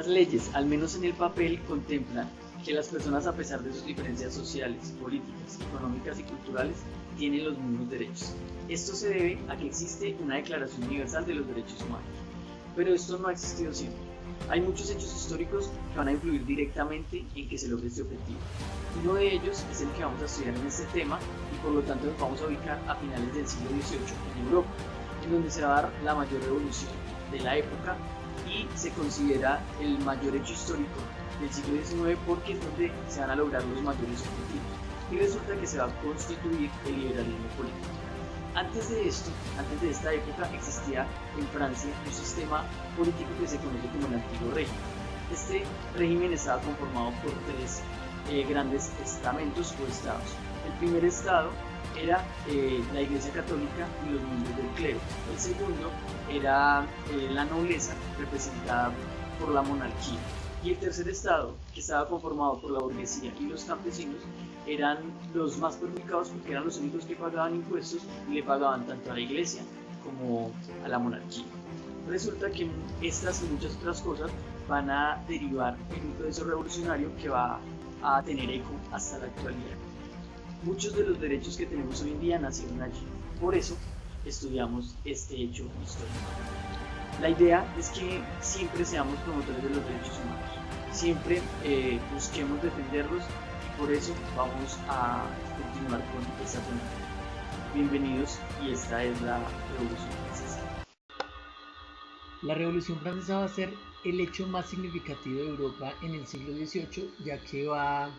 Las leyes, al menos en el papel, contemplan que las personas, a pesar de sus diferencias sociales, políticas, económicas y culturales, tienen los mismos derechos. Esto se debe a que existe una Declaración Universal de los Derechos Humanos. Pero esto no ha existido siempre. Hay muchos hechos históricos que van a influir directamente en que se logre este objetivo. Uno de ellos es el que vamos a estudiar en este tema y por lo tanto nos vamos a ubicar a finales del siglo XVIII en Europa, en donde se va a dar la mayor revolución de la época y se considera el mayor hecho histórico del siglo XIX porque es donde se van a lograr los mayores objetivos. Y resulta que se va a constituir el liberalismo político. Antes de esto, antes de esta época, existía en Francia un sistema político que se conoce como el Antiguo Régimen. Este régimen estaba conformado por tres grandes estamentos o estados. El primer estado era la Iglesia Católica y los miembros del clero. El segundo era la nobleza, representada por la monarquía. Y el tercer estado, que estaba conformado por la burguesía y los campesinos, eran los más perjudicados porque eran los únicos que pagaban impuestos y le pagaban tanto a la iglesia como a la monarquía. Resulta que estas y muchas otras cosas van a derivar en un proceso revolucionario que va a tener eco hasta la actualidad. Muchos de los derechos que tenemos hoy en día nacieron allí, por eso estudiamos este hecho histórico. La idea es que siempre seamos promotores de los derechos humanos, siempre busquemos defenderlos y por eso vamos a continuar con esta temática. Bienvenidos y esta es la Revolución Francesa. La Revolución Francesa va a ser el hecho más significativo de Europa en el siglo XVIII, ya que va a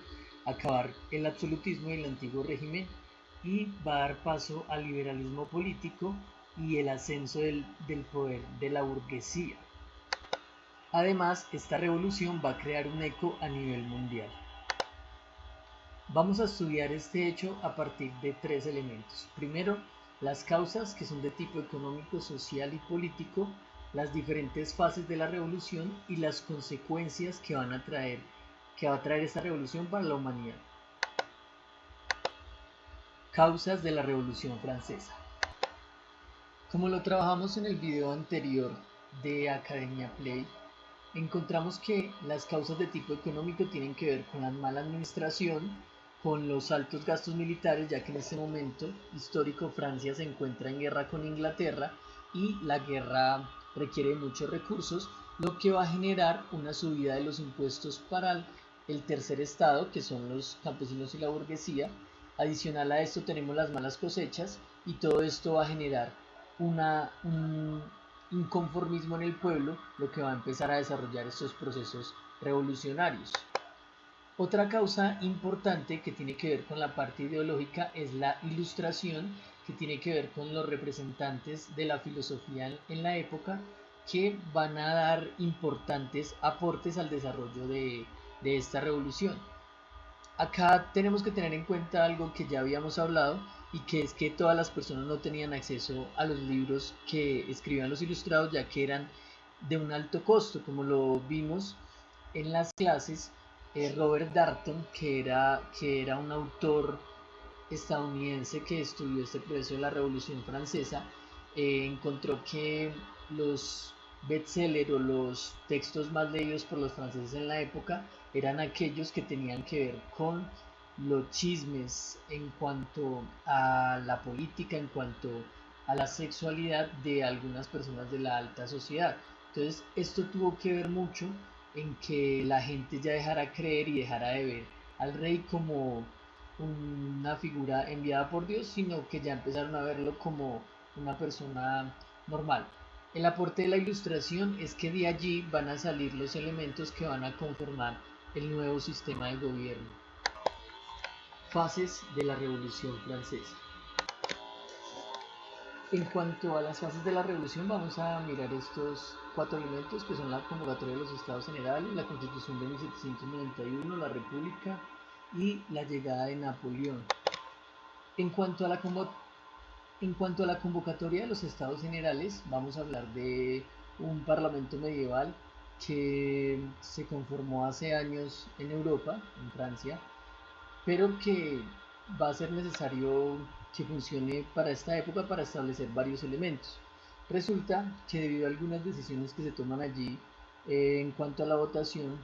acabar el absolutismo del antiguo régimen y va a dar paso al liberalismo político y el ascenso del poder de la burguesía. Además, esta revolución va a crear un eco a nivel mundial. Vamos a estudiar este hecho a partir de tres elementos. Primero, las causas, que son de tipo económico, social y político, las diferentes fases de la revolución y las consecuencias que va a traer esta revolución para la humanidad. Causas de la Revolución Francesa. Como lo trabajamos en el video anterior de Academia Play, encontramos que las causas de tipo económico tienen que ver con la mala administración, con los altos gastos militares, ya que en este momento histórico Francia se encuentra en guerra con Inglaterra y la guerra requiere muchos recursos, lo que va a generar una subida de los impuestos para el tercer estado, que son los campesinos y la burguesía. Adicional a esto tenemos las malas cosechas y todo esto va a generar un inconformismo en el pueblo, lo que va a empezar a desarrollar estos procesos revolucionarios. Otra causa importante que tiene que ver con la parte ideológica es la Ilustración, que tiene que ver con los representantes de la filosofía en la época, que van a dar importantes aportes al desarrollo de esta revolución. Acá tenemos que tener en cuenta algo que ya habíamos hablado, y que es que todas las personas no tenían acceso a los libros que escribían los ilustrados, ya que eran de un alto costo, como lo vimos en las clases. Robert Darnton, que era un autor estadounidense que estudió este proceso de la Revolución Francesa, encontró que los bestsellers o los textos más leídos por los franceses en la época eran aquellos que tenían que ver con los chismes en cuanto a la política, en cuanto a la sexualidad de algunas personas de la alta sociedad. Entonces esto tuvo que ver mucho en que la gente ya dejara creer y dejara de ver al rey como una figura enviada por Dios, sino que ya empezaron a verlo como una persona normal. El aporte de la Ilustración es que de allí van a salir los elementos que van a conformar el nuevo sistema de gobierno. Fases de la Revolución Francesa. En cuanto a las fases de la revolución, vamos a mirar estos cuatro elementos, que son la convocatoria de los Estados Generales, la Constitución de 1791, la República y la llegada de Napoleón. En cuanto a la convocatoria de los Estados Generales, vamos a hablar de un parlamento medieval que se conformó hace años en Europa, en Francia, pero que va a ser necesario que funcione para esta época para establecer varios elementos. Resulta que debido a algunas decisiones que se toman allí En cuanto a la votación,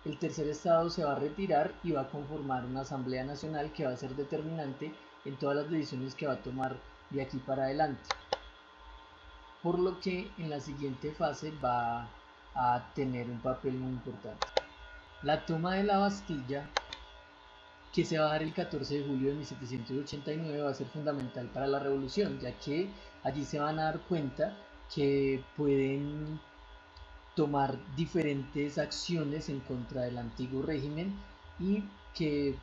el tercer estado se va a retirar y va a conformar una asamblea nacional que va a ser determinante en todas las decisiones que va a tomar de aquí para adelante. Por lo que en la siguiente fase va a tener un papel muy importante. La toma de la Bastilla, que se va a dar el 14 de julio de 1789, va a ser fundamental para la revolución, ya que allí se van a dar cuenta que pueden tomar diferentes acciones en contra del antiguo régimen y que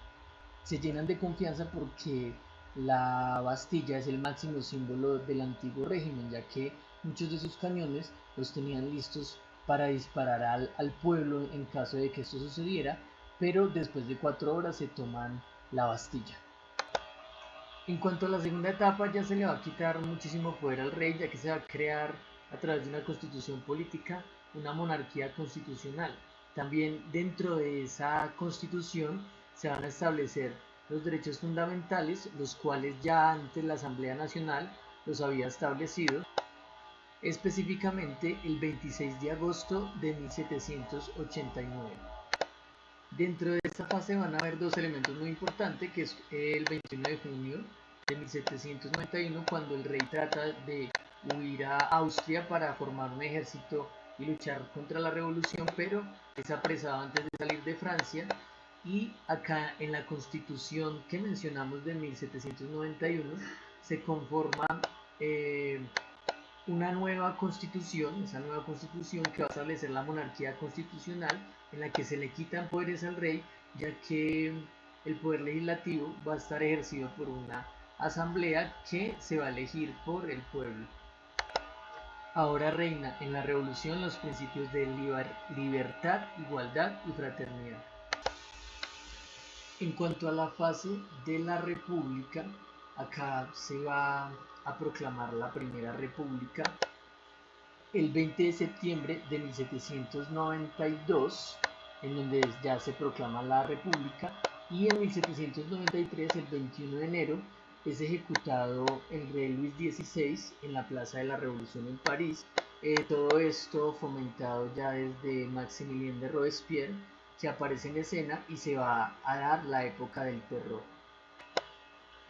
se llenan de confianza porque la Bastilla es el máximo símbolo del antiguo régimen, ya que muchos de sus cañones los tenían listos para disparar al pueblo en caso de que esto sucediera, pero después de 4 horas se toman la Bastilla. En cuanto a la segunda etapa, ya se le va a quitar muchísimo poder al rey, ya que se va a crear a través de una constitución política una monarquía constitucional. También dentro de esa constitución se van a establecer los derechos fundamentales, los cuales ya antes la Asamblea Nacional los había establecido, específicamente el 26 de agosto de 1789. Dentro de esta fase van a haber dos elementos muy importantes, que es el 21 de junio de 1791, cuando el rey trata de huir a Austria para formar un ejército y luchar contra la revolución, pero es apresado antes de salir de Francia. Y acá en la constitución que mencionamos de 1791 se conforma una nueva constitución, esa nueva constitución que va a establecer la monarquía constitucional, en la que se le quitan poderes al rey, ya que el poder legislativo va a estar ejercido por una asamblea que se va a elegir por el pueblo. Ahora reina en la revolución los principios de libertad, igualdad y fraternidad. En cuanto a la fase de la república, acá se va a proclamar la primera república el 20 de septiembre de 1792, en donde ya se proclama la república, y en 1793, el 21 de enero, es ejecutado el rey Luis XVI en la Plaza de la Revolución en París. Todo esto fomentado ya desde Maximilien de Robespierre, que aparece en escena, y se va a dar la época del terror.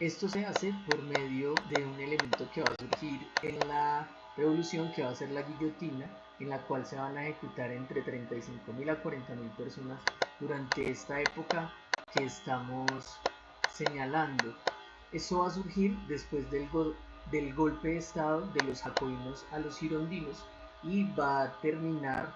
Esto se hace por medio de un elemento que va a surgir en la revolución, que va a ser la guillotina, en la cual se van a ejecutar entre 35.000 a 40.000 personas durante esta época que estamos señalando. Eso va a surgir después del golpe de estado de los jacobinos a los girondinos, y va a terminar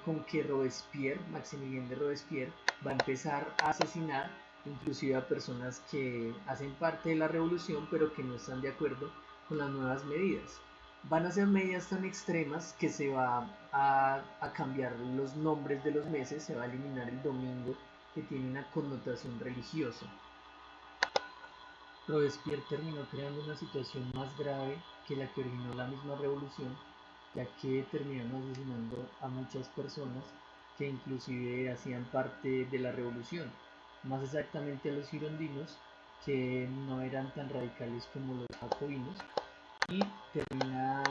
con que Robespierre, Maximilien de Robespierre, va a empezar a asesinar inclusive a personas que hacen parte de la revolución pero que no están de acuerdo con las nuevas medidas. Van a ser medidas tan extremas que se va a cambiar los nombres de los meses, se va a eliminar el domingo, que tiene una connotación religiosa. Robespierre terminó creando una situación más grave que la que originó la misma revolución, ya que terminaron asesinando a muchas personas que inclusive hacían parte de la revolución, más exactamente a los girondinos, que no eran tan radicales como los jacobinos, y termina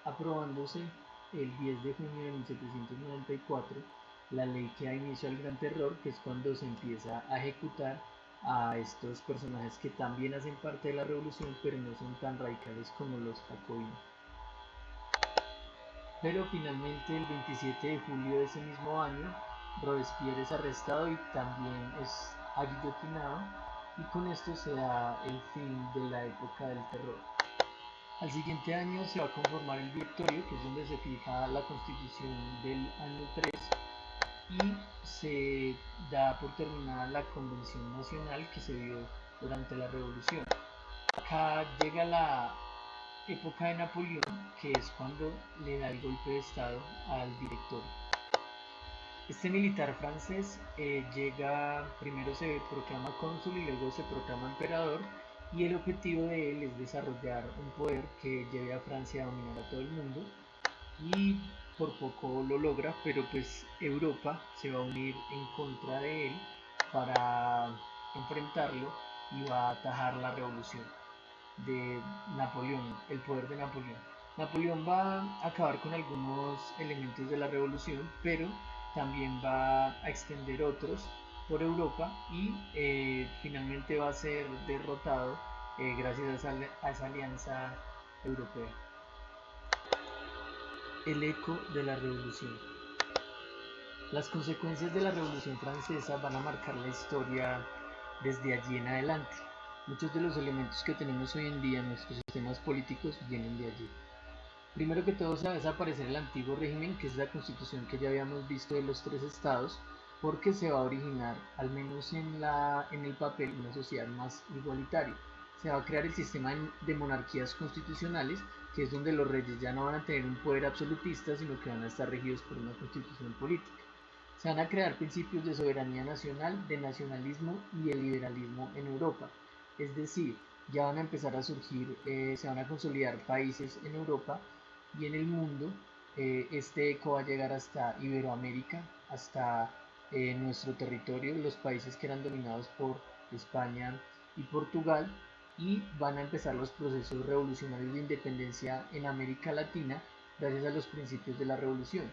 aprobándose el 10 de junio de 1794 la ley que da inicio al Gran Terror, que es cuando se empieza a ejecutar a estos personajes que también hacen parte de la revolución pero no son tan radicales como los jacobinos. Pero finalmente el 27 de julio de ese mismo año, Robespierre es arrestado y también es aguillotinado, y con esto se da el fin de la época del terror. Al siguiente año se va a conformar el Directorio, que es donde se fija la constitución del año 3, y se da por terminada la Convención Nacional que se dio durante la Revolución. Acá llega la época de Napoleón, que es cuando le da el golpe de estado al Directorio. Este militar francés llega, primero se proclama cónsul y luego se proclama emperador, y el objetivo de él es desarrollar un poder que lleve a Francia a dominar a todo el mundo, y por poco lo logra, pero pues Europa se va a unir en contra de él para enfrentarlo, y va a atajar la revolución de Napoleón, el poder de Napoleón. Napoleón va a acabar con algunos elementos de la revolución, pero también va a extender otros por Europa y finalmente va a ser derrotado gracias a esa alianza europea. El eco de la revolución. Las consecuencias de la Revolución Francesa van a marcar la historia desde allí en adelante. Muchos de los elementos que tenemos hoy en día en nuestros sistemas políticos vienen de allí. Primero que todo se va a desaparecer el antiguo régimen, que es la constitución que ya habíamos visto de los tres estados, porque se va a originar, al menos en el papel, una sociedad más igualitaria. Se va a crear el sistema de monarquías constitucionales, que es donde los reyes ya no van a tener un poder absolutista, sino que van a estar regidos por una constitución política. Se van a crear principios de soberanía nacional, de nacionalismo y de liberalismo en Europa. Es decir, ya van a empezar a surgir, se van a consolidar países en Europa y en el mundo. Este eco va a llegar hasta Iberoamérica, hasta nuestro territorio, los países que eran dominados por España y Portugal, y van a empezar los procesos revolucionarios de independencia en América Latina gracias a los principios de la revolución.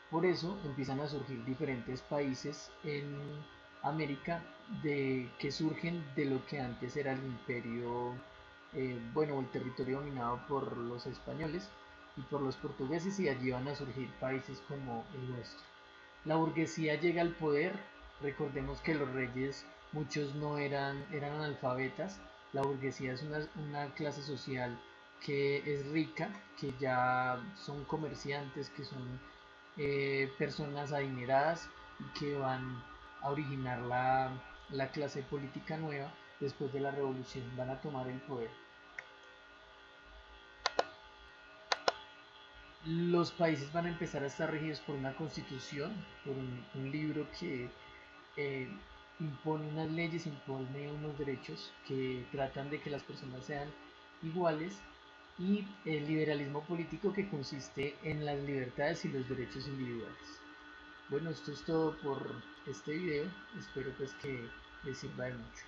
Por eso empiezan a surgir diferentes países en América que surgen de lo que antes era el imperio, bueno, el territorio dominado por los españoles y por los portugueses, y allí van a surgir países como el nuestro. La burguesía llega al poder. Recordemos que los reyes, muchos no eran analfabetas. La burguesía es una clase social que es rica, que ya son comerciantes, que son personas adineradas y que van a originar la clase política nueva después de la revolución. Van a tomar el poder. Los países van a empezar a estar regidos por una constitución, por un libro que eh, impone unas leyes, impone unos derechos que tratan de que las personas sean iguales, y el liberalismo político, que consiste en las libertades y los derechos individuales. Bueno, esto es todo por este video, espero pues que les sirva de mucho.